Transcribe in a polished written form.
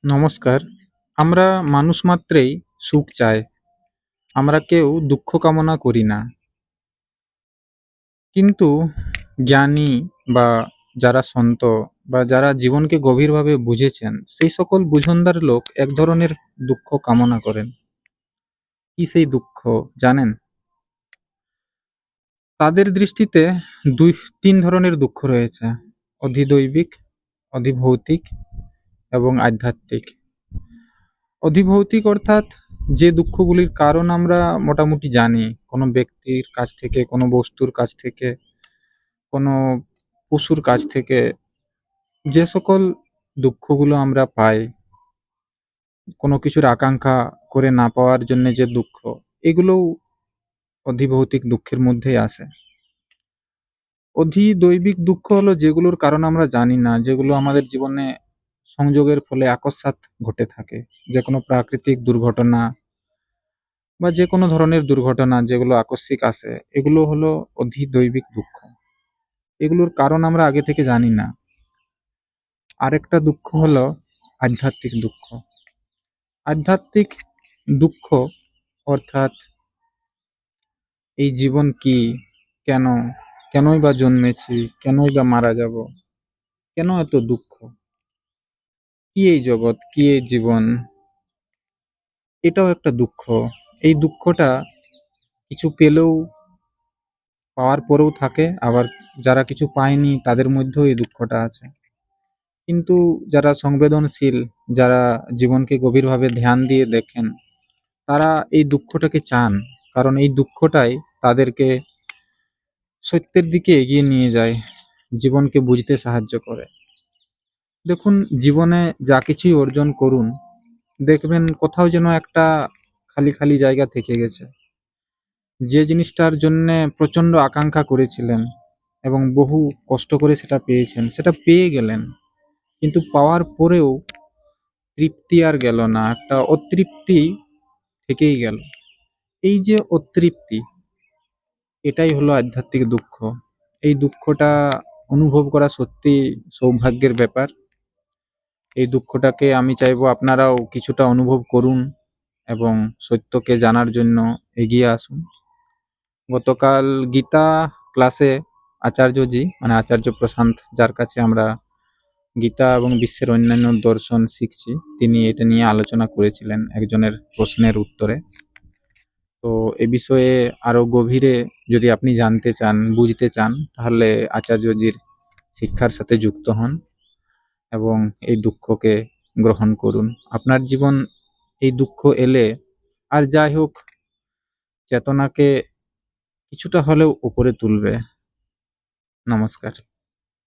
নমস্কার। আমরা মানুষ মাত্রেই সুখ চাই। আমরা কেউ দুঃখ কামনা করি না। কিন্তু জ্ঞানী বা যারা সন্ত বা যারা জীবনকে গভীরভাবে বুঝেছেন, সেই সকল বুঝনদার লোক এক ধরনের দুঃখ কামনা করেন। কি সেই দুঃখ জানেন? তাদের দৃষ্টিতে ৩ ধরনের দুঃখ রয়েছে। অধিদৈবিক, অধিভৌতিক এবং আধ্যাত্মিক। অধিভৌতিক অর্থাৎ যে দুঃখগুলির কারণ আমরা মোটামুটি জানি, কোনো ব্যক্তির কাছ থেকে, কোনো বস্তুর কাছ থেকে, কোনো পশুর কাছ থেকে যে সকল দুঃখগুলো আমরা পাই, কোনো কিছুর আকাঙ্ক্ষা করে না পাওয়ার জন্য যে দুঃখ, এগুলোও অধিভৌতিক দুঃখের মধ্যেই আসে। অধিদৈবিক দুঃখ হলো যেগুলোর কারণ আমরা জানি না, যেগুলো আমাদের জীবনে সংযোগের ফলে আকস্মাৎ ঘটে থাকে, যে কোনো প্রাকৃতিক দুর্ঘটনা বা যে কোনো ধরনের দুর্ঘটনা যেগুলো আকস্মিক আসে, এগুলো হলো অধিদৈবিক দুঃখ। এগুলোর কারণ আমরা আগে থেকে জানি না। আরেকটা দুঃখ হলো আধ্যাত্মিক দুঃখ। আধ্যাত্মিক দুঃখ অর্থাৎ এই জীবন কি, কেন, কেনই বা জন্মেছি, কেনই বা মারা যাব, কেন এত দুঃখ, কি এই জগৎ, কি এই জীবন, এটাও একটা দুঃখ। এই দুঃখটা কিছু পেলেও, পাওয়ার পরেও থাকে, আবার যারা কিছু পায়নি তাদের মধ্যেও এই দুঃখটা আছে। কিন্তু যারা সংবেদনশীল, যারা জীবনকে গভীরভাবে ধ্যান দিয়ে দেখেন, তারা এই দুঃখটাকে চান, কারণ এই দুঃখটাই তাদেরকে সত্যের দিকে এগিয়ে নিয়ে যায়, জীবনকে বুঝতে সাহায্য করে। দেখুন, জীবনে যা কিছুই অর্জন করুন, দেখবেন কোথাও যেন একটা খালি খালি জায়গা থেকে গেছে। যে জিনিসটার জন্যে প্রচণ্ড আকাঙ্ক্ষা করেছিলেন এবং বহু কষ্ট করে সেটা পেয়েছেন, সেটা পেয়ে গেলেন, কিন্তু পাওয়ার পরেও তৃপ্তি আর গেল না, একটা অতৃপ্তি থেকেই গেল। এই যে অতৃপ্তি, এটাই হলো আধ্যাত্মিক দুঃখ। এই দুঃখটা অনুভব করা সত্যি সৌভাগ্যের ব্যাপার। এই দুঃখটাকে আমি চাইবো আপনারাও কিছুটা অনুভব করুন এবং সত্যকে জানার জন্য এগিয়ে আসুন। গতকাল গীতা ক্লাসে আচার্যজি, মানে আচার্য প্রশান্ত, যার কাছে আমরা গীতা এবং বিশ্বের অন্যান্য দর্শন শিখছি, তিনি এটা নিয়ে আলোচনা করেছিলেন একজনের প্রশ্নের উত্তরে। তো এ বিষয়ে আরো গভীরে যদি আপনি জানতে চান, বুঝতে চান, তাহলে আচার্যজির শিক্ষার সাথে যুক্ত হন এবং এই দুঃখকে গ্রহণ করুন। আপনার জীবন এই দুঃখ এলে, আর যাই হোক, চেতনাকে কিছুটা হলেও উপরে তুলবে। নমস্কার।